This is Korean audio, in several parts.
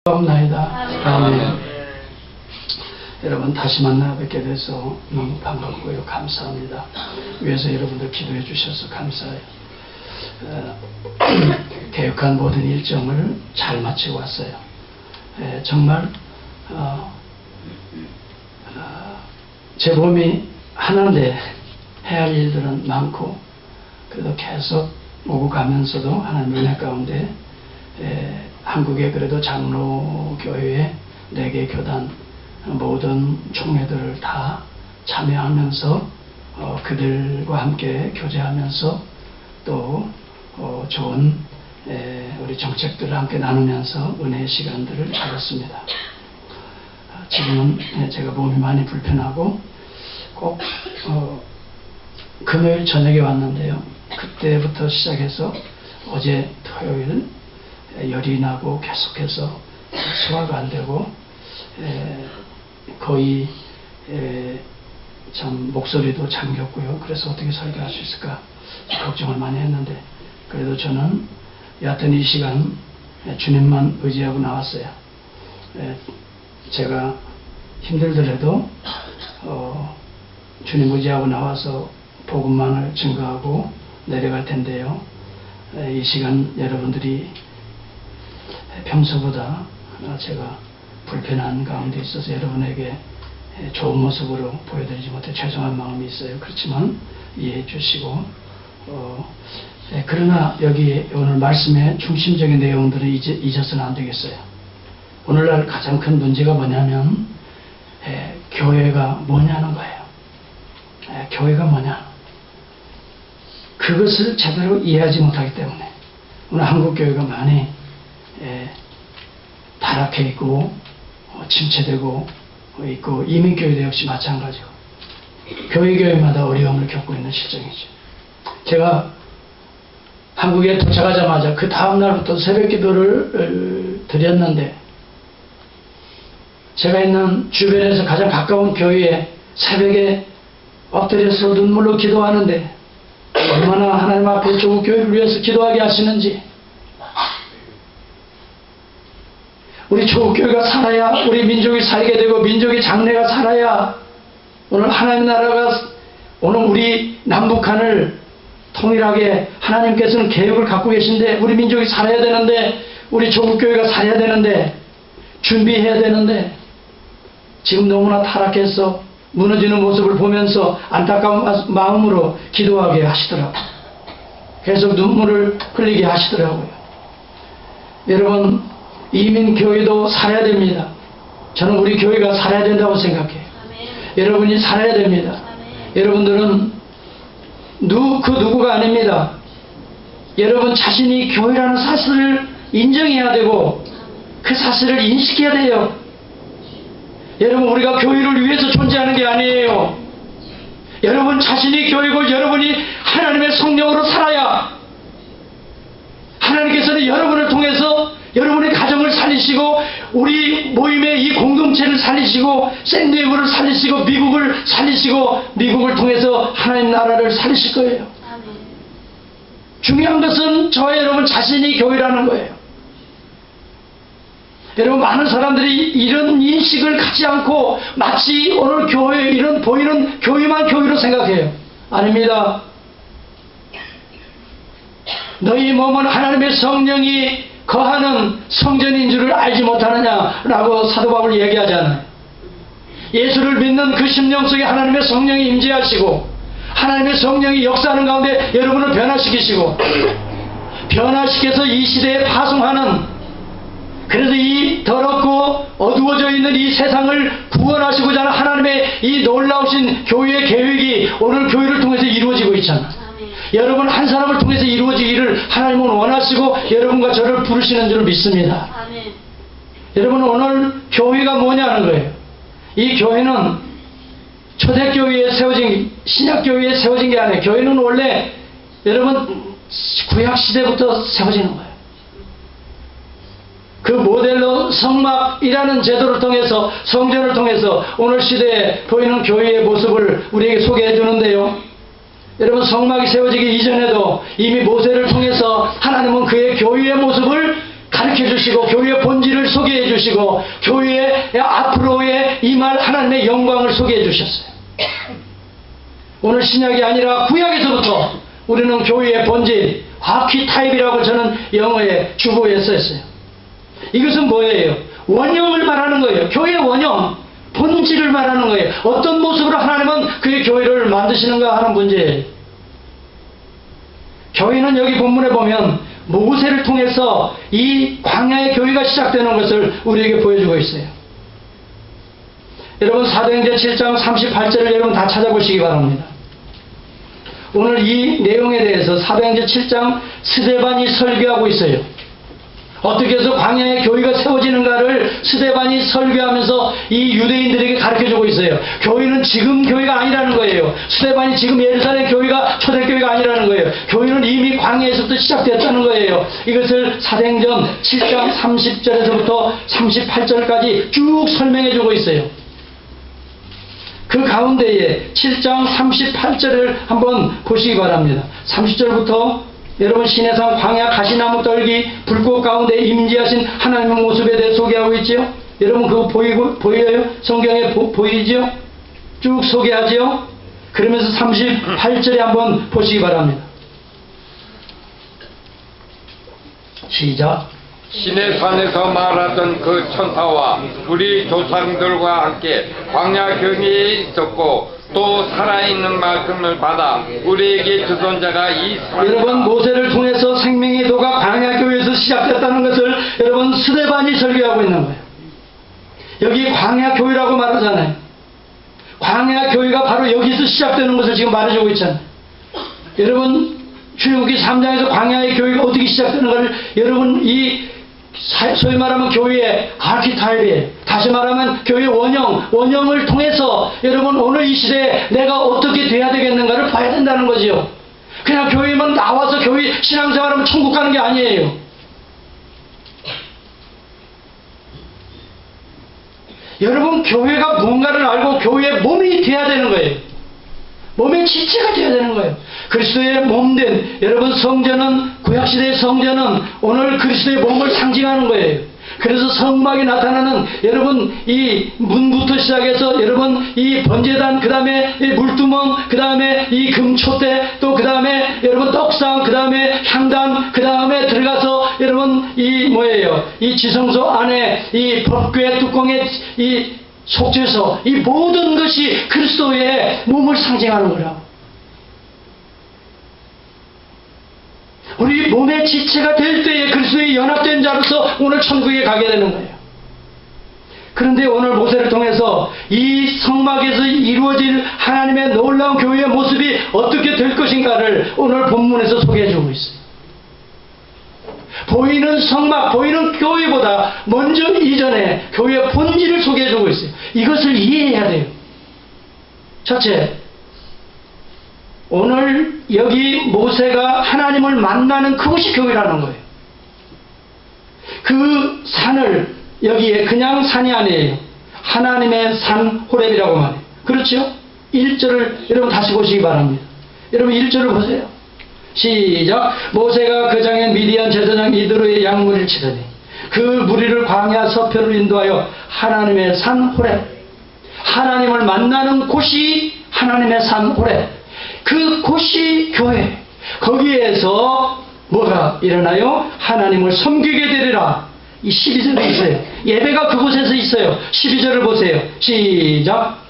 나이다. 아멘. 여러분 다시 만나 뵙게 돼서 너무 반갑고요. 감사합니다. 위에서 여러분들 기도해 주셔서 감사해요. 계획한 모든 일정을 잘 마치고 왔어요. 정말 제 몸이 하나인데 해야 할 일들은 많고 그래도 계속 오고 가면서도 하나님 은혜 가운데 한국에 그래도 장로교회 4개 교단 모든 총회들을 다 참여하면서 그들과 함께 교제하면서 또 좋은 우리 정책들을 함께 나누면서 은혜의 시간들을 가졌습니다. 지금은 제가 몸이 많이 불편하고 꼭 금요일 저녁에 왔는데요. 그때부터 시작해서 어제 토요일 열이 나고 계속해서 소화가 안 되고 거의 참 목소리도 잠겼고요. 그래서 어떻게 설교할 수 있을까 걱정을 많이 했는데 그래도 저는 여하튼 이 시간 주님만 의지하고 나왔어요. 제가 힘들더라도 주님 의지하고 나와서 복음만을 증거하고 내려갈 텐데요. 이 시간 여러분들이 평소보다 제가 불편한 가운데 있어서 여러분에게 좋은 모습으로 보여드리지 못해 죄송한 마음이 있어요. 그렇지만 이해해 주시고 그러나 여기 오늘 말씀의 중심적인 내용들을 잊어서는 안 되겠어요. 오늘날 가장 큰 문제가 뭐냐면 교회가 뭐냐는 거예요. 교회가 뭐냐 그것을 제대로 이해하지 못하기 때문에 오늘 한국교회가 많이 타락해 있고 침체되고 있고 이민교회도 역시 마찬가지고 교회마다 어려움을 겪고 있는 실정이죠. 제가 한국에 도착하자마자 그 다음날부터 새벽 기도를 드렸는데 제가 있는 주변에서 가장 가까운 교회에 새벽에 엎드려서 눈물로 기도하는데 얼마나 하나님 앞에 조국 교회를 위해서 기도하게 하시는지 우리 조국교회가 살아야 우리 민족이 살게 되고 민족의 장래가 살아야 오늘 하나님 나라가 오늘 우리 남북한을 통일하게 하나님께서는 계획을 갖고 계신데 우리 민족이 살아야 되는데 우리 조국교회가 살아야 되는데 준비해야 되는데 지금 너무나 타락해서 무너지는 모습을 보면서 안타까운 마음으로 기도하게 하시더라고요. 계속 눈물을 흘리게 하시더라고요. 여러분 이민교회도 살아야 됩니다. 저는 우리 교회가 살아야 된다고 생각해요. 아멘. 여러분이 살아야 됩니다. 아멘. 여러분들은 그 누구가 아닙니다. 여러분 자신이 교회라는 사실을 인정해야 되고 그 사실을 인식해야 돼요. 여러분 우리가 교회를 위해서 존재하는 게 아니에요. 여러분 자신이 교회고 여러분이 하나님의 성령으로 살아야 하나님께서는 여러분을 통해서 여러분의 가정을 살리시고 우리 모임의 이 공동체를 살리시고 샌디에고를 살리시고 미국을 살리시고 미국을 통해서 하나님 나라를 살리실 거예요. 아멘. 중요한 것은 저와 여러분 자신이 교회라는 거예요. 여러분 많은 사람들이 이런 인식을 갖지 않고 마치 오늘 교회 이런 보이는 교회만 교회로 생각해요. 아닙니다. 너희 몸은 하나님의 성령이 거하는 성전인 줄을 알지 못하느냐라고 사도 바울이 얘기하잖아요. 예수를 믿는 그 심령 속에 하나님의 성령이 임재하시고 하나님의 성령이 역사하는 가운데 여러분을 변화시키시고 변화시켜서 이 시대에 파송하는 그래서 이 더럽고 어두워져 있는 이 세상을 구원하시고자 하는 하나님의 이 놀라우신 교회의 계획이 오늘 교회를 통해서 이루어지고 있잖아요. 여러분 한 사람을 통해서 이루어지기를 하나님은 원하시고 여러분과 저를 부르시는 줄 믿습니다. 아멘. 여러분 오늘 교회가 뭐냐는 거예요. 이 교회는 초대교회에 세워진 신약교회에 세워진 게 아니에요. 교회는 원래 여러분 구약시대부터 세워지는 거예요. 그 모델로 성막이라는 제도를 통해서 성전을 통해서 오늘 시대에 보이는 교회의 모습을 우리에게 소개해 주는데요. 여러분 성막이 세워지기 이전에도 이미 모세를 통해서 하나님은 그의 교회의 모습을 가르쳐 주시고 교회의 본질을 소개해 주시고 교회의 앞으로의 임할 하나님의 영광을 소개해 주셨어요. 오늘 신약이 아니라 구약에서부터 우리는 교회의 본질, 아키타입이라고 저는 영어에 주보에 썼어요. 이것은 뭐예요? 원형을 말하는 거예요. 교회의 원형, 본질을 말하는 거예요. 어떤 모습으로 하나님은 그의 교회를 만드시는가 하는 문제예요. 교회는 여기 본문에 보면 모세를 통해서 이 광야의 교회가 시작되는 것을 우리에게 보여주고 있어요. 여러분 사도행전 7장 38절을 여러분 다 찾아보시기 바랍니다. 오늘 이 내용에 대해서 사도행전 7장 스데반이 설교하고 있어요. 어떻게 해서 광야의 교회가 세워지는가를 스데반이 설교하면서 이 유대인들에게 가르쳐주고 있어요. 교회는 지금 교회가 아니라는 거예요. 스데반이 지금 예루살렘 교회가 초대교회가 아니라는 거예요. 교회는 이미 광야에서부터 시작됐다는 거예요. 이것을 사도행전 7장 30절에서부터 38절까지 쭉 설명해주고 있어요. 그 가운데에 7장 38절을 한번 보시기 바랍니다. 30절부터 여러분 시내산 광야 가시나무 떨기 불꽃 가운데 임재하신 하나님의 모습에 대해 소개하고 있죠. 여러분 그거 보여요? 성경에 보이죠? 쭉 소개하죠. 그러면서 38절에 한번 보시기 바랍니다. 시작. 시내산에서 말하던 그 천사와 우리 조상들과 함께 광야 경에 있었고 또 살아있는 말씀을 받아 우리에게 주던 자가 이 여러분 모세를 통해서 생명의 도가 광야 교회에서 시작됐다는 것을 여러분 스데반이 설교하고 있는 거예요. 여기 광야 교회라고 말하잖아요. 광야 교회가 바로 여기서 시작되는 것을 지금 말해주고 있잖아요. 여러분 출애굽기 3장에서 광야의 교회가 어떻게 시작되는가를 여러분 이 소위 말하면 교회의 아키타입이에요. 다시 말하면 교회의 원형을 통해서 여러분 오늘 이 시대에 내가 어떻게 돼야 되겠는가를 봐야 된다는 거지요. 그냥 교회만 나와서 교회 신앙생활하면 천국 가는 게 아니에요. 여러분 교회가 뭔가를 알고 교회의 몸이 돼야 되는 거예요. 몸의 지체가 되어야 되는 거예요. 그리스도의 몸된 여러분 성전은 구약시대의 성전은 오늘 그리스도의 몸을 상징하는 거예요. 그래서 성막이 나타나는 여러분 이 문부터 시작해서 여러분 이 번제단 그 다음에 이 물두멍 그 다음에 이 금초대 또 그 다음에 여러분 떡상 그 다음에 향단 그 다음에 들어가서 여러분 이 뭐예요 이 지성소 안에 이 법궤 뚜껑에 이 속죄서 이 모든 것이 그리스도의 몸을 상징하는 거라고. 우리 몸의 지체가 될 때에 그리스도의 연합된 자로서 오늘 천국에 가게 되는 거예요. 그런데 오늘 모세를 통해서 이 성막에서 이루어질 하나님의 놀라운 교회의 모습이 어떻게 될 것인가를 오늘 본문에서 소개해주고 있어요. 보이는 성막, 보이는 교회보다 먼저 이전에 교회의 본질을 소개해주고 있어요. 이것을 이해해야 돼요. 첫째, 오늘 여기 모세가 하나님을 만나는 그것이 교회라는 거예요. 그 산을 여기에 그냥 산이 아니에요. 하나님의 산 호렙이라고 말해요. 그렇죠? 1절을 여러분 다시 보시기 바랍니다. 여러분 1절을 보세요. 시작. 모세가 그 장에 미디안 제사장 이드로의 양무리를 치더니 그 무리를 광야 서편으로 인도하여 하나님의 산 호렙, 하나님을 만나는 곳이 하나님의 산 호렙, 그 곳이 교회. 거기에서 뭐가 일어나요? 하나님을 섬기게 되리라. 이 12절에 있어요. 예배가 그곳에서 있어요. 12절을 보세요. 시작.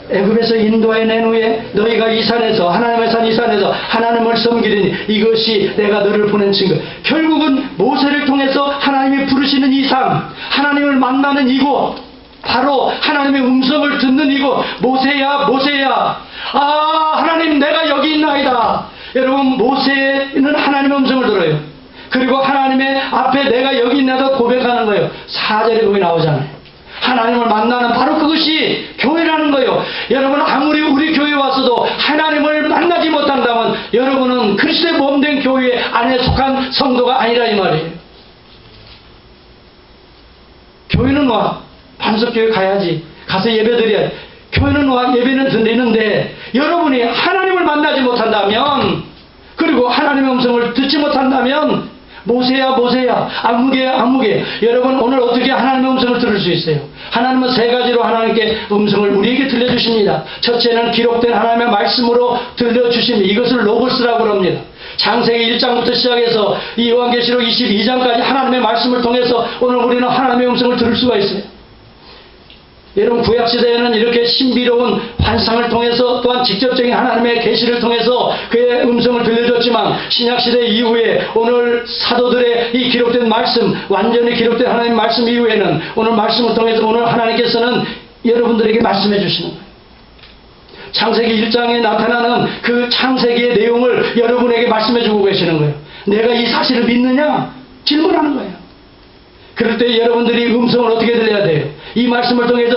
애굽에서 인도해 낸 후에 너희가 이 산에서 하나님의 산 이 산에서 하나님을 섬기리니 이것이 내가 너를 보낸 증거. 결국은 모세를 통해서 하나님이 부르시는 이 삶, 하나님을 만나는 이곳, 바로 하나님의 음성을 듣는 이곳. 모세야 모세야, 아 하나님 내가 여기 있나이다. 여러분 모세는 하나님의 음성을 들어요. 그리고 하나님의 앞에 내가 여기 있나이다 고백하는 거예요. 4절에 거기 나오잖아요. 하나님을 만나는 바로 그것이 교회라는 거예요. 여러분 아무리 우리 교회에 왔어도 하나님을 만나지 못한다면 여러분은 그리스도의 몸된 교회 안에 속한 성도가 아니라 이 말이에요. 교회는 와, 반석교회 가야지, 가서 예배드려야지. 교회는 와, 예배는 드리는데 여러분이 하나님을 만나지 못한다면 그리고 하나님의 음성을 듣지 못한다면 모세야 모세야 안무개야 안무개. 여러분 오늘 어떻게 하나님의 음성을 들을 수 있어요? 하나님은 세 가지로 하나님께 음성을 우리에게 들려주십니다. 첫째는 기록된 하나님의 말씀으로 들려주십니다. 이것을 로고스라고 합니다. 창세기 1장부터 시작해서 이 요한계시록 22장까지 하나님의 말씀을 통해서 오늘 우리는 하나님의 음성을 들을 수가 있어요. 여러분 구약시대에는 이렇게 신비로운 환상을 통해서 또한 직접적인 하나님의 계시를 통해서 그의 음성을 들려줬지만 신약시대 이후에 오늘 사도들의 이 기록된 말씀, 완전히 기록된 하나님의 말씀 이후에는 오늘 말씀을 통해서 오늘 하나님께서는 여러분들에게 말씀해 주시는 거예요. 창세기 1장에 나타나는 그 창세기의 내용을 여러분에게 말씀해 주고 계시는 거예요. 내가 이 사실을 믿느냐? 질문하는 거예요. 그럴 때 여러분들이 음성을 어떻게 들려야 돼요? 이 말씀을 통해서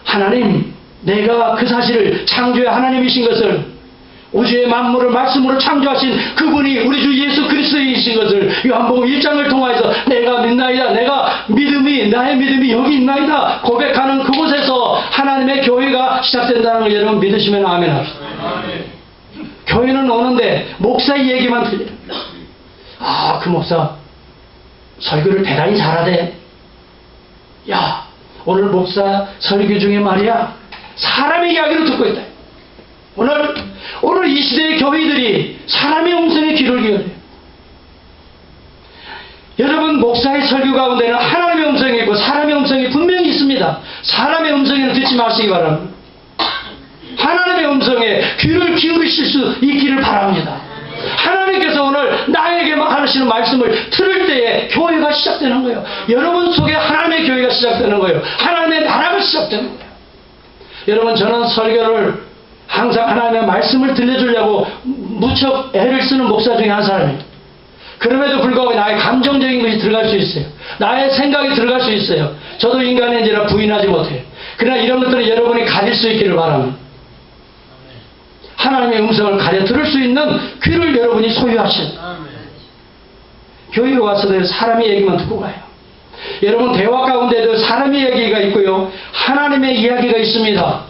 하나님, 내가 그 사실을 창조의 하나님이신 것을, 우주의 만물을 말씀으로 창조하신 그분이 우리 주 예수 그리스도이신 것을 요한복음 1장을 통하여서 내가 믿나이다, 나의 믿음이 여기 있나이다 고백하는 그곳에서 하나님의 교회가 시작된다는 걸 여러분 믿으시면 아멘 합시다. 교회는 오는데 목사의 얘기만 들려요. 아, 그 목사 설교를 대단히 잘하대. 야, 오늘 목사 설교 중에 말이야 사람의 이야기를 듣고 있다. 오늘 이 시대의 교회들이 사람의 음성에 귀를 기울여요. 여러분 목사의 설교 가운데는 하나님의 음성이 있고 사람의 음성이 분명히 있습니다. 사람의 음성에는 듣지 마시기 바랍니다. 하나님의 음성에 귀를 기울이실 수 있기를 바랍니다. 하나님께서 오늘 나에게 하시는 말씀을 들을 때에 교회가 시작되는 거예요. 여러분 속에 하나님의 교회가 시작되는 거예요. 하나님의 나라가 시작되는 거예요. 여러분 저는 설교를 항상 하나님의 말씀을 들려주려고 무척 애를 쓰는 목사 중에 한 사람이에요. 그럼에도 불구하고 나의 감정적인 것이 들어갈 수 있어요. 나의 생각이 들어갈 수 있어요. 저도 인간인지라 부인하지 못해요. 그러나 이런 것들은 여러분이 가질 수 있기를 바랍니다. 하나님의 음성을 가려 들을 수 있는 귀를 여러분이 소유하신 교회에 와서도 사람의 얘기만 듣고 가요. 여러분 대화 가운데도 사람의 얘기가 있고요 하나님의 이야기가 있습니다.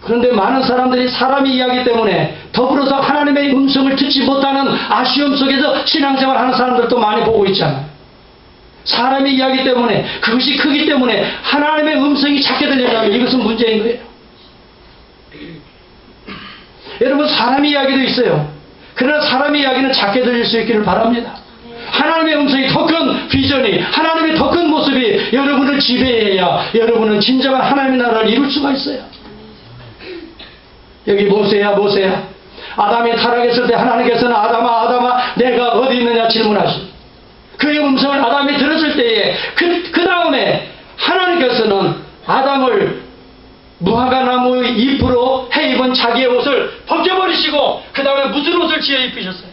그런데 많은 사람들이 사람의 이야기 때문에 더불어서 하나님의 음성을 듣지 못하는 아쉬움 속에서 신앙생활 하는 사람들도 많이 보고 있잖아요. 사람의 이야기 때문에 그것이 크기 때문에 하나님의 음성이 작게 들린다면 이것은 문제인 거예요. 여러분 사람의 이야기도 있어요. 그러나 사람의 이야기는 작게 들릴 수 있기를 바랍니다. 하나님의 음성이 더 큰 비전이, 하나님의 더 큰 모습이 여러분을 지배해야 여러분은 진정한 하나님의 나라를 이룰 수가 있어요. 여기 모세야 아담이 타락했을 때 하나님께서는 아담아 내가 어디 있느냐 질문하시. 그의 음성을 아담이 들었을 때에 그 다음에 하나님께서는 아담을 무화과나무의 잎으로 해 입은 자기의 옷을 벗겨버리시고 그 다음에 무슨 옷을 지어 입히셨어요?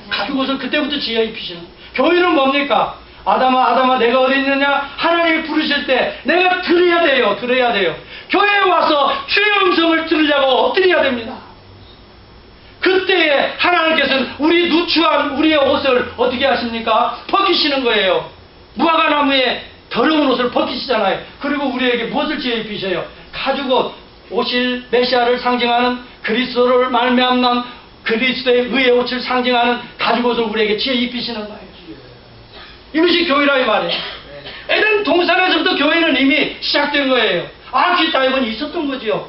가죽 옷을 그때부터 지어 입히시는 거예요. 교회는 뭡니까? 아담아 내가 어디 있느냐? 하나님이 부르실 때 내가 들어야 돼요. 교회에 와서 주의 음성을 들으려고 엎드려야 됩니다. 그때에 하나님께서는 우리 누추한 우리의 옷을 어떻게 하십니까? 벗기시는 거예요. 무화과나무에 더러운 옷을 벗기시잖아요. 그리고 우리에게 무엇을 지어 입히셔요? 가죽옷, 오실 메시아를 상징하는 그리스도를 말미암는 그리스도의 의의 옷을 상징하는 가죽옷을 우리에게 지어 입히시는 거예요. 이것이 교회라 이 말이에요. 에덴 동산에서부터 교회는 이미 시작된 거예요. 아키타입은 있었던 거지요.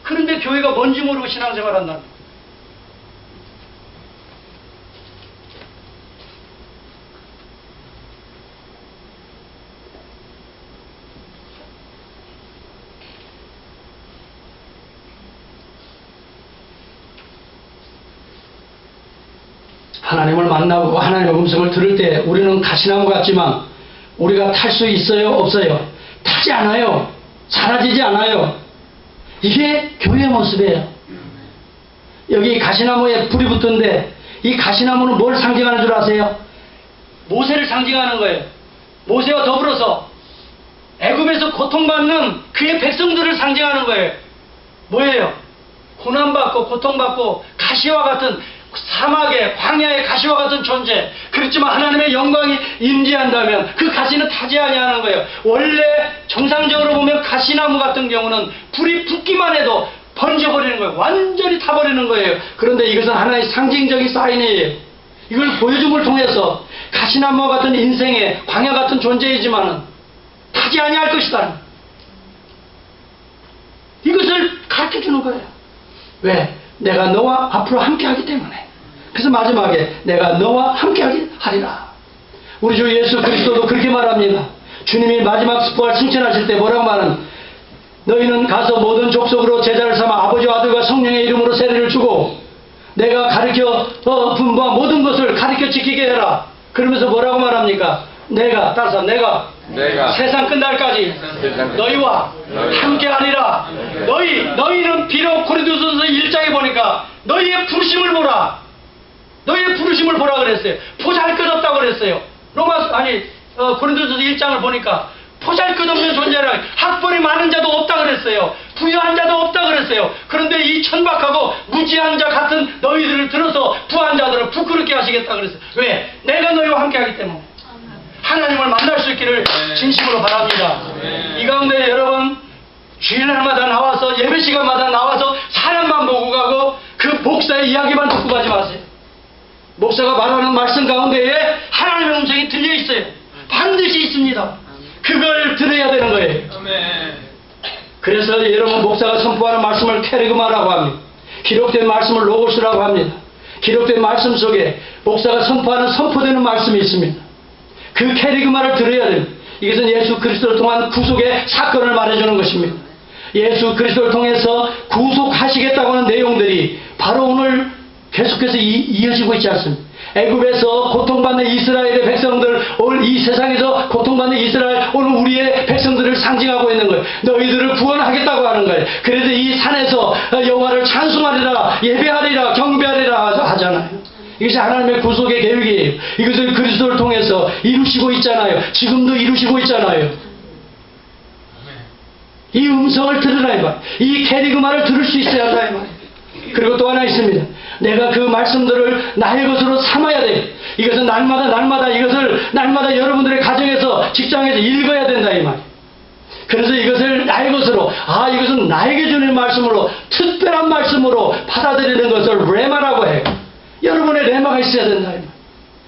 그런데 교회가 뭔지 모르고 신앙생활 한다는 거예요. 하나님을 만나고 하나님의 음성을 들을 때 우리는 가시나무 같지만 우리가 탈 수 있어요? 없어요? 타지 않아요. 사라지지 않아요. 이게 교회의 모습이에요. 여기 가시나무에 불이 붙은데 이 가시나무는 뭘 상징하는 줄 아세요? 모세를 상징하는 거예요. 모세와 더불어서 애굽에서 고통받는 그의 백성들을 상징하는 거예요. 뭐예요? 고난받고 고통받고 가시와 같은 사막의 광야의 가시와 같은 존재. 그렇지만 하나님의 영광이 임재한다면 그 가시는 타지 아니하는 거예요. 원래 정상적으로 보면 가시나무 같은 경우는 불이 붙기만 해도 번져버리는 거예요. 완전히 타버리는 거예요. 그런데 이것은 하나의 상징적인 사인이에요. 이걸 보여줌을 통해서 가시나무와 같은 인생의 광야 같은 존재이지만 타지 아니할 것이다. 이것을 가르쳐주는 거예요. 왜? 내가 너와 앞으로 함께하기 때문에. 그래서 마지막에 내가 너와 함께하리라. 우리 주 예수 그리스도도 그렇게 말합니다. 주님이 마지막 부활 승천하실 때 뭐라고 말하는? 너희는 가서 모든 족속으로 제자를 삼아 아버지와 아들과 성령의 이름으로 세례를 주고 내가 가르쳐 분부한 모든 것을 가르쳐 지키게 해라. 그러면서 뭐라고 말합니까? 내가 세상 끝날까지 너희와 함께하리라. 너희는 비록 고린도전서 1장에 보니까 너희의 부르심을 보라. 너희의 부르심을 보라 그랬어요. 보잘것없다고 그랬어요. 고린도전서 1장을 보니까 보잘것없는 존재라. 학벌이 많은 자도 없다 그랬어요. 부유한 자도 없다 그랬어요. 그런데 이 천박하고 무지한 자 같은 너희들을 들어서 부한 자들을 부끄럽게 하시겠다 그랬어요. 왜? 내가 너희와 함께하기 때문에. 하나님을 만날 수 있기를 진심으로 바랍니다. 이 가운데 여러분 주일날마다 나와서 예배 시간마다 나와서 사람만 보고 가고 그 목사의 이야기만 듣고 가지 마세요. 목사가 말하는 말씀 가운데에 하나님의 음성이 들려 있어요. 반드시 있습니다. 그걸 들어야 되는 거예요. 그래서 여러분 목사가 선포하는 말씀을 캐리그마라고 합니다. 기록된 말씀을 로고스라고 합니다. 기록된 말씀 속에 목사가 선포하는 선포되는 말씀이 있습니다. 그 캐리그마를 들어야 됩니다. 이것은 예수 그리스도를 통한 구속의 사건을 말해주는 것입니다. 예수 그리스도를 통해서 구속하시겠다고 하는 내용들이 바로 오늘 계속해서 이어지고 있지 않습니까? 애굽에서 고통받는 이스라엘의 백성들, 오늘 이 세상에서 고통받는 이스라엘, 오늘 우리의 백성들을 상징하고 있는 거예요. 너희들을 구원하겠다고 하는 거예요. 그래서 이 산에서 여호와를 찬송하리라, 예배하리라, 경배하리라 하잖아요. 이것이 하나님의 구속의 계획이에요. 이것을 그리스도를 통해서 이루시고 있잖아요. 지금도 이루시고 있잖아요. 이 음성을 들으라 이 말. 이 캐리그마를 들을 수 있어야 한다 이 말. 그리고 또 하나 있습니다. 내가 그 말씀들을 나의 것으로 삼아야 돼. 이것은 날마다 이것을 날마다 여러분들의 가정에서 직장에서 읽어야 된다 이 말. 그래서 이것을 나의 것으로, 이것은 나에게 주는 말씀으로, 특별한 말씀으로 받아들이는 것을 레마라고 해요. 여러분의 레마가 있어야 된다 이 말.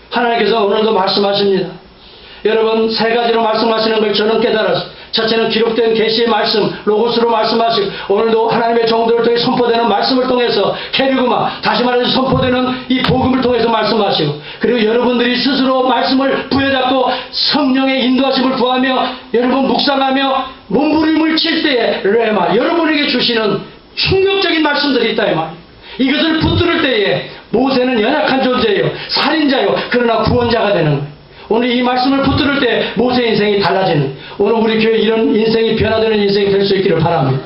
하나님께서 오늘도 말씀하십니다. 여러분 세 가지로 말씀하시는 걸 저는 깨달았어요. 첫째는 기록된 계시의 말씀, 로고스로 말씀하시고, 오늘도 하나님의 종들을 통해 선포되는 말씀을 통해서 캐리그마, 다시 말해서 선포되는 이 복음을 통해서 말씀하시고, 그리고 여러분들이 스스로 말씀을 부여잡고 성령의 인도하심을 구하며 여러분 묵상하며 몸부림을 칠 때에 레마, 여러분에게 주시는 충격적인 말씀들이 있다 이 말이에요. 이것을 붙들을 때에 모세는 연약한 존재예요. 살인자요. 그러나 구원자가 되는 거예요. 오늘 이 말씀을 붙들을 때 모세의 인생이 달라지는, 오늘 우리 교회 이런 인생이 변화되는 인생이 될 수 있기를 바랍니다.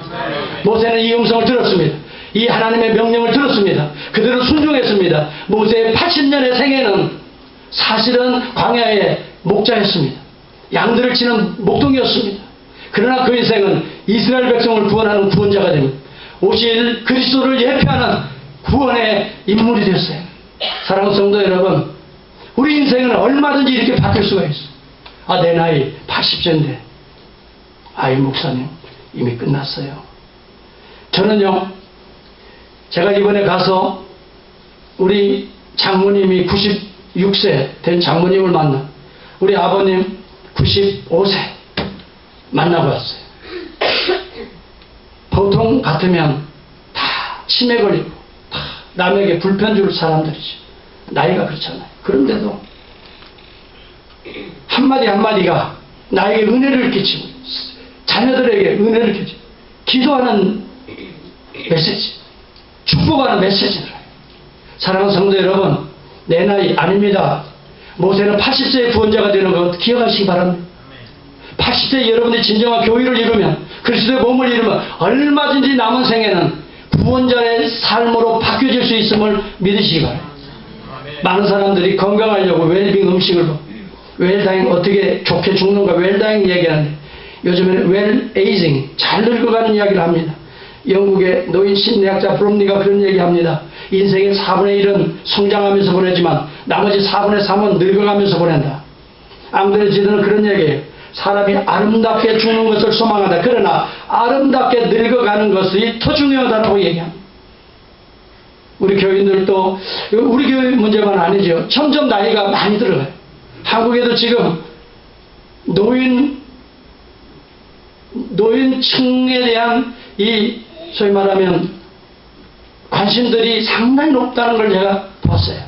모세는 이 음성을 들었습니다. 이 하나님의 명령을 들었습니다. 그대로 순종했습니다. 모세의 80년의 생애는 사실은 광야의 목자였습니다. 양들을 치는 목동이었습니다. 그러나 그 인생은 이스라엘 백성을 구원하는 구원자가 됩니다. 오실 그리스도를 예표하는 구원의 인물이 되었어요. 사랑하는 성도 여러분, 우리 인생은 얼마든지 이렇게 바뀔 수가 있어. 내 나이 80세인데 목사님 이미 끝났어요. 저는요, 제가 이번에 가서 우리 장모님이 96세 된 장모님을 만나, 우리 아버님 95세 만나고 왔어요. 보통 같으면 다 치매 걸리고 다 남에게 불편 줄 사람들이죠. 나이가 그렇잖아요. 그런데도 한마디가 나에게 은혜를 끼치고 자녀들에게 은혜를 끼치고 기도하는 메시지, 축복하는 메시지를 해요. 사랑하는 성도 여러분, 내 나이 아닙니다. 모세는 80세의 구원자가 되는 것 기억하시기 바랍니다. 80세 여러분들이 진정한 교회를 이루면, 그리스도의 몸을 이루면 얼마든지 남은 생에는 구원자의 삶으로 바뀌어질 수 있음을 믿으시기 바랍니다. 많은 사람들이 건강하려고 웰빙 음식을 먹고, 웰다잉 어떻게 좋게 죽는가 웰다잉 얘기하는데, 요즘에는 웰에이징, 잘 늙어가는 이야기를 합니다. 영국의 노인 심리학자 브롬리가 그런 얘기합니다. 인생의 4분의 1은 성장하면서 보내지만 나머지 4분의 3은 늙어가면서 보낸다. 앙드레 지드는 그런 얘기예요. 사람이 아름답게 죽는 것을 소망한다. 그러나 아름답게 늙어가는 것이 더 중요하다고 얘기합니다. 우리 교인들도 우리 교회 문제만 아니죠. 점점 나이가 많이 들어가요. 한국에도 지금 노인층에 대한 이 소위 말하면 관심들이 상당히 높다는 걸 제가 봤어요.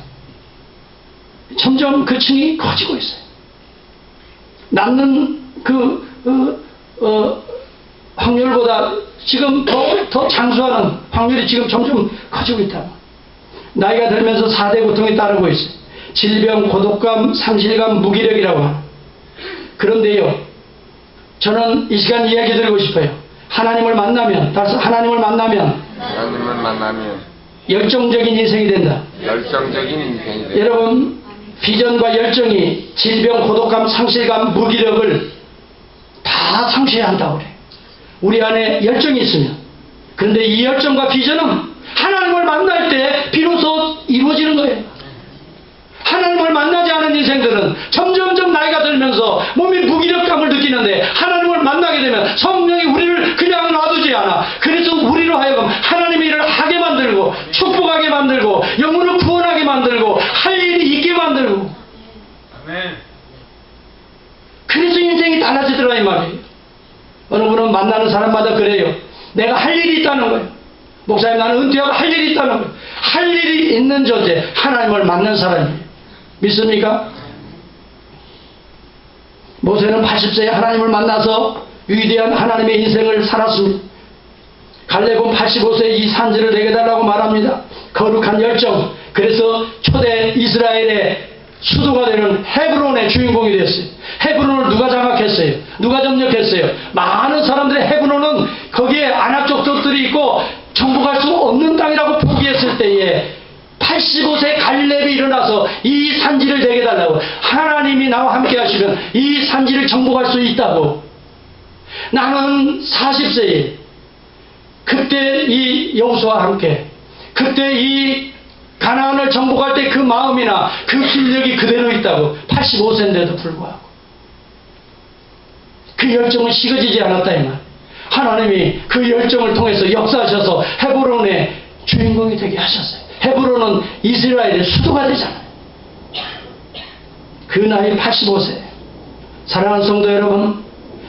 점점 그 층이 커지고 있어요. 낳는 확률보다 지금 더 장수하는 확률이 지금 점점 커지고 있다. 나이가 들면서 4대 고통이 따르고 있어요. 질병, 고독감, 상실감, 무기력이라고 하는. 그런데요, 저는 이 시간 이야기 드리고 싶어요. 하나님을 만나면 열정적인 인생이 된다. 열정적인 인생이 된다. 여러분, 비전과 열정이 질병, 고독감, 상실감, 무기력을 다 상쇄해야 한다고 그래요. 우리 안에 열정이 있으면. 그런데 이 열정과 비전은 하나님을 만날 때 비로소 이루어지는 거예요. 하나님을 만나지 않은 인생들은 점점점 나이가 들면서 몸이 무기력감을 느끼는데, 하나님을 만나게 되면 성령이 우리를 그냥 놔두지 않아. 그래서 우리로 하여금 하나님의 일을 하게 만들고, 축복하게 만들고, 영혼을 구원하게 만들고, 할 일이 있게 만들고. 아멘. 그래서 인생이 달라지더라 이 말이에요. 어느 분은 만나는 사람마다 그래요. 내가 할 일이 있다는 거예요. 목사님, 나는 은퇴하고 할 일이 있다는 거예요. 할 일이 있는 존재, 하나님을 만난 사람이에요. 믿습니까? 모세는 80세에 하나님을 만나서 위대한 하나님의 인생을 살았습니다. 갈렙은 85세에 이 산지를 내게 달라고 말합니다. 거룩한 열정. 그래서 초대 이스라엘의 수도가 되는 헤브론의 주인공이 됐어요. 헤브론을 누가 장악했어요? 누가 점령했어요? 많은 사람들의 헤브론은 거기에 아낙족들이 있고 정복할 수 없는 땅이라고 포기했을 때에 85세 갈렙이 일어나서 이 산지를 내게 달라고, 하나님이 나와 함께 하시면 이 산지를 정복할 수 있다고. 나는 40세에 그때 이 여호수아와 함께, 그때 이 가나안을 정복할 때 그 마음이나 그 실력이 그대로 있다고. 85세인데도 불구하고 그 열정은 식어지지 않았다 이 말. 하나님이 그 열정을 통해서 역사하셔서 헤브론의 주인공이 되게 하셨어요. 헤브론은 이스라엘의 수도가 되잖아요. 그 나이 85세. 사랑하는 성도 여러분,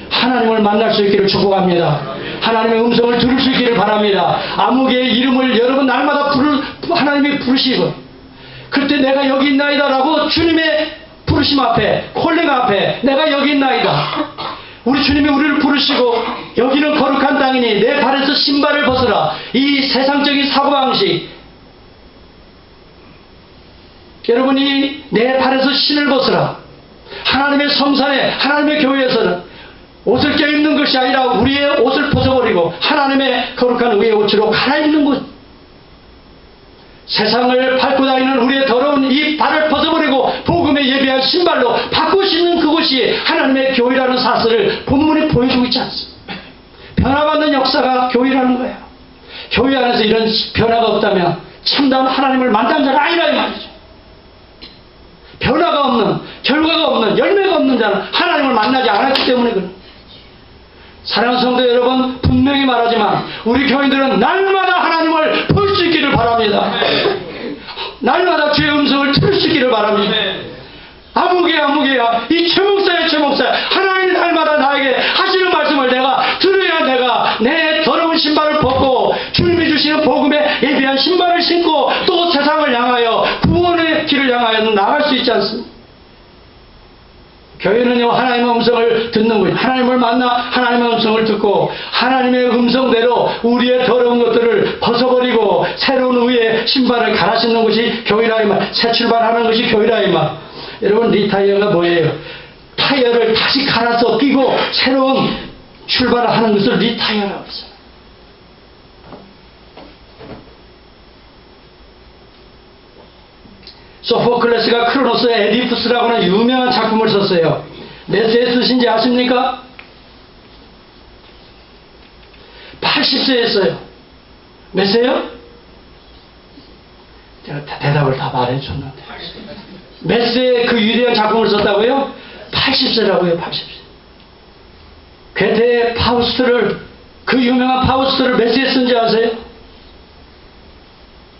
하나님을 만날 수 있기를 축복합니다. 하나님의 음성을 들을 수 있기를 바랍니다. 아무개의 이름을 여러분 날마다 하나님이 부르시고, 그때 내가 여기 있나이다라고 주님의 부르심 앞에, 콜링 앞에 내가 여기 있나이다. 우리 주님이 우리를 부르시고, 여기는 거룩한 땅이니 내 발에서 신발을 벗으라. 이 세상적인 사고방식, 여러분이 내 발에서 신을 벗으라. 하나님의 성산에, 하나님의 교회에서는 옷을 껴입는 것이 아니라 우리의 옷을 벗어버리고 하나님의 거룩한 의의 옷으로 갈아입는 것. 세상을 밟고 다니는 우리의 더러운 이 발을 벗어버리고 복음에 예배한 신발로 바꾸시는 그곳이 하나님의 교회라는 사실을 본문에 보여주고 있지 않습니까? 변화받는 역사가 교회라는 거예요. 교회 안에서 이런 변화가 없다면 참다운 하나님을 만난 자가 아니라 이 말이죠. 변화가 없는, 결과가 없는, 열매가 없는 자는 하나님을 만나지 않았기 때문에 그런. 사랑하는 성도 여러분, 분명히 말하지만 우리 교인들은 날마다 하나님을 볼 수 있기를 바랍니다. 날마다 주의 음성을 들을 수 있기를 바랍니다. 아무개야 이 최목사야 하나님이 날마다 나에게 하시는 말씀을 내가 들어야 내가 내 더러운 신발을 벗고 주님이 주시는 복음에 예비한 신발을 신고 또 세상을 향하여 구원의 길을 향하여 나갈 수 있지 않습니까? 교회는요, 하나님의 음성을 듣는 거예요. 하나님을 만나 하나님의 음성을 듣고 하나님의 음성대로 우리의 더러운 것들을 벗어버리고 새로운 의의 신발을 갈아 신는 것이 교회라 이 말. 새 출발하는 것이 교회라 이 말. 여러분, 리타이어가 뭐예요? 타이어를 다시 갈아서 끼고 새로운 출발을 하는 것을 리타이어라고 했어요. 소포클레스가 크로노스의 에디푸스라고 하는 유명한 작품을 썼어요. 몇 세에 쓰신지 아십니까? 80세에 써요. 몇 세요? 제가 대답을 다 말해줬는데 몇 세에 그 위대한 작품을 썼다고요? 80세라고요. 80세. 괴테의 파우스트를, 그 유명한 파우스트를 몇 시에 쓴지 아세요?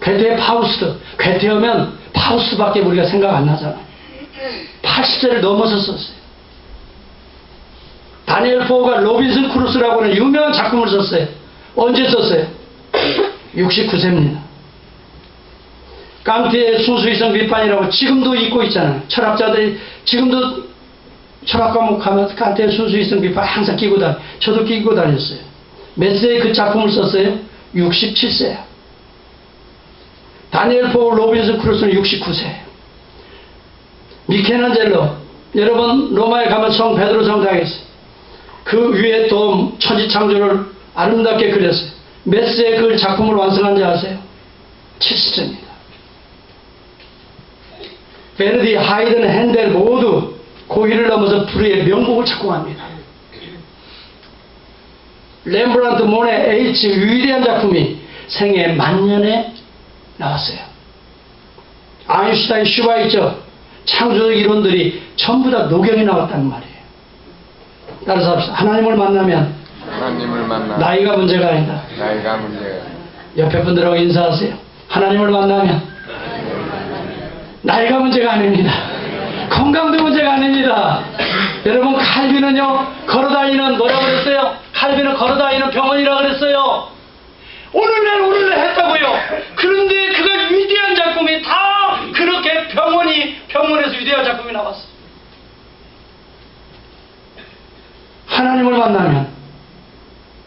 괴테의 파우스트. 괴테하면 파우스트밖에 우리가 생각 안 나잖아요. 80세를 넘어서 썼어요. 다니엘 포가 로빈슨 크루스라고 하는 유명한 작품을 썼어요. 언제 썼어요? 69세입니다. 깡트의 순수이성 비판이라고 지금도 읽고 있잖아요. 철학자들이 지금도 철학 과목 가면 깡트의 순수이성 비판 항상 끼고 저도 끼고 다녔어요. 몇 세에 그 작품을 썼어요? 67세예요. 다니엘 포 로빈슨 크루스는 69세예요. 미켈란젤로, 여러분 로마에 가면 성 베드로 성당에 있어요. 그 위에 또 천지창조를 아름답게 그렸어요. 몇 세에 그 작품을 완성한지 아세요? 70세입니다. 베르디, 하이든, 핸델 모두 고기를 넘어서 불의의 명곡을 작곡합니다. 렘브란트, 모네, H 위대한 작품이 생애 만년에 나왔어요. 아인슈타인, 슈바이처 창조적 이론들이 전부 다 녹영이 나왔다는 말이에요. 따라서 합시다. 하나님을 만나면 나이가 문제가 아니다. 옆에 분들하고 인사하세요. 하나님을 만나면 나이가 문제가 아닙니다. 건강도 문제가 아닙니다. 여러분, 칼빈은요, 걸어다니는, 뭐라고 그랬어요? 칼빈은 걸어다니는 병원이라고 그랬어요. 오늘날 했다고요. 그런데 그가 위대한 작품이 다 그렇게 병원에서 위대한 작품이 나왔어요. 하나님을 만나면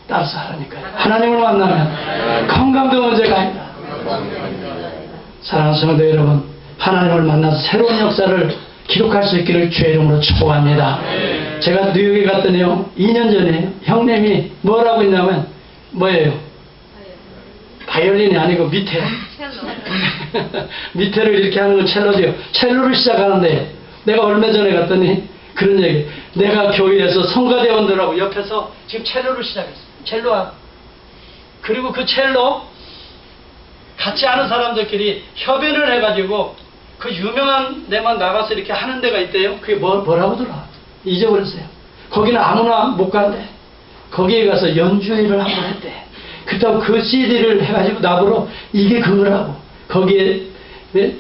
따라서 하라니까요. 하나님을 만나면 건강도 문제가 아니다. 사랑하는 성도 여러분, 하나님을 만나서 새로운 역사를 기록할 수 있기를 주의 이름으로 축복합니다. 제가 뉴욕에 갔더니요, 2년 전에 형님이 뭐라고 했냐면, 뭐예요? 바이올린이 아니고 밑에 밑에를 이렇게 하는 건 첼로죠. 첼로를 시작하는데, 내가 얼마 전에 갔더니 그런 얘기, 내가 교회에서 성가대원들하고 옆에서 지금 첼로를 시작했어요. 첼로와, 그리고 그 첼로 같이 하는 사람들끼리 협연을 해가지고 그 유명한 데만 나가서 이렇게 하는 데가 있대요. 그게 뭐라고 들어? 잊어버렸어요. 거기는 아무나 못 간대. 거기에 가서 연주회를 한번 했대. 그렇다고 그 CD를 해가지고 나보러 이게 그거라고. 거기에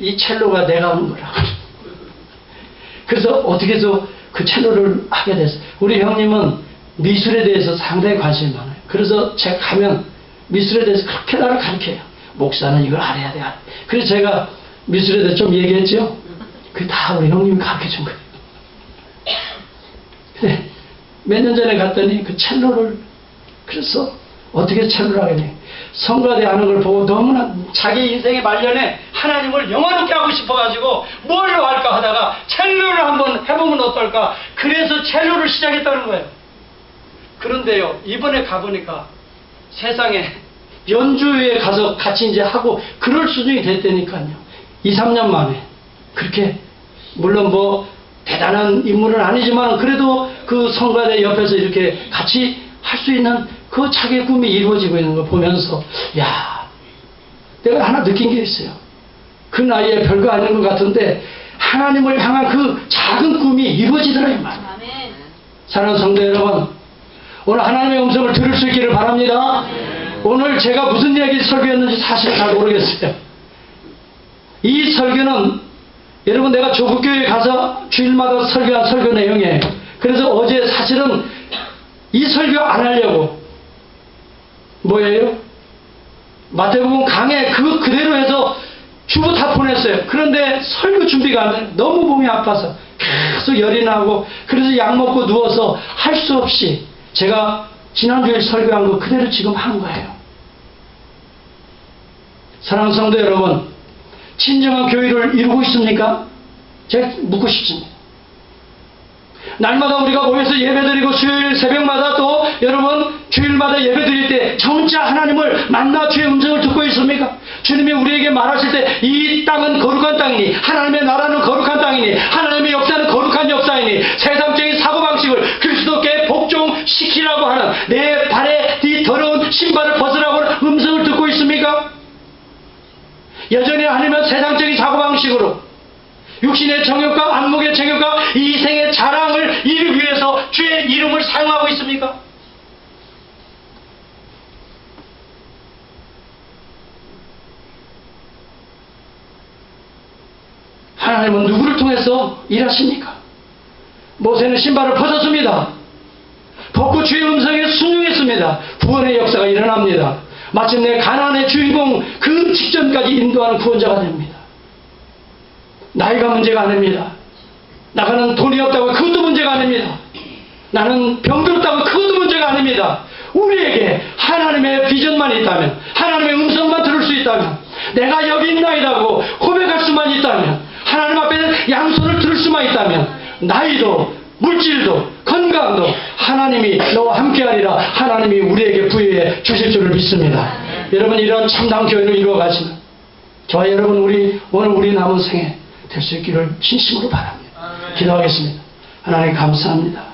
이 첼로가 내가 하는 거라고. 그래서 어떻게 해서 그 첼로를 하게 됐어요. 우리 형님은 미술에 대해서 상당히 관심이 많아요. 그래서 제가 가면 미술에 대해서 그렇게 나를 가르쳐요. 목사는 이걸 알아야 돼. 그래서 제가 미술에 대해서 좀 얘기했죠. 그게 다 우리 형님이 가르쳐 준 거예요. 근데 몇 년 전에 갔더니 그 첼로를, 그래서 어떻게 첼로를 하게 돼? 성가대 하는 걸 보고 너무나 자기 인생의 말년에 하나님을 영화롭게 하고 싶어가지고 뭘로 할까 하다가 첼로를 한번 해보면 어떨까? 그래서 첼로를 시작했다는 거예요. 그런데요, 이번에 가보니까 세상에 연주회에 가서 같이 이제 하고 그럴 수준이 됐다니까요. 2, 3년 만에. 그렇게, 물론 뭐 대단한 인물은 아니지만 그래도 그 성가대 옆에서 이렇게 같이 할 수 있는 그 자기의 꿈이 이루어지고 있는 걸 보면서, 야, 내가 하나 느낀 게 있어요. 그 나이에 별거 아닌 것 같은데 하나님을 향한 그 작은 꿈이 이루어지더라 이 말. 사랑하는 성도 여러분, 오늘 하나님의 음성을 들을 수 있기를 바랍니다. 오늘 제가 무슨 이야기를 설교했는지 사실 잘 모르겠어요. 이 설교는 여러분, 내가 조국교회에 가서 주일마다 설교한 설교 내용이에요. 그래서 어제 사실은 이 설교 안 하려고, 뭐예요? 마태복음 강해 그 그대로 해서 주부 다 보냈어요. 그런데 설교 준비가 안 돼요. 너무 몸이 아파서 계속 열이 나고, 그래서 약 먹고 누워서 할 수 없이 제가 지난주에 설교한 거 그대로 지금 한 거예요. 사랑하는 성도 여러분, 진정한 교회를 이루고 있습니까? 제가 묻고 싶습니다. 날마다 우리가 모여서 예배드리고 수요일 새벽마다 또 여러분 주일마다 예배드릴 때 진짜 하나님을 만나 주의 음성을 듣고 있습니까? 주님이 우리에게 말하실 때 이 땅은 거룩한 땅이니, 하나님의 나라는 거룩한 땅이니, 하나님의 역사는 거룩한 역사이니, 세상적인 사고방식을 그리스도께 복종시키라고 하는, 내 발에 이 더러운 신발을 벗으라고 하는 음성을 듣고 있습니까? 여전히 아니면 세상적인 사고방식으로 육신의 정욕과 안목의 정욕과 이생의 자랑을 이루기 위해서 주의 이름을 사용하고 있습니까? 있습니까? 하나님은 누구를 통해서 일하십니까? 모세는 신발을 벗었습니다. 벗고 주의 음성에 순종했습니다. 구원의 역사가 일어납니다. 마침내 가나안의 주인공 그 직전까지 인도하는 구원자가 됩니다. 나이가 문제가 아닙니다. 나가는 돈이 없다고 그것도 문제가 아닙니다. 나는 병들었다고 그것도 문제가 아닙니다. 우리에게 하나님의 비전만 있다면, 하나님의 음성만 들을 수 있다면, 내가 여기 있나이다고 고백할 수만 있다면, 하나님 앞에 양손을 들을 수만 있다면, 나이도 물질도 건강도 하나님이 너와 함께하리라 하나님이 우리에게 부여해 주실 줄을 믿습니다. 여러분, 이런 참다운 교회를 이루어가시는 저와 여러분, 오늘 우리 남은 생에 될 수 있기를 진심으로 바랍니다. 기도하겠습니다. 하나님 감사합니다.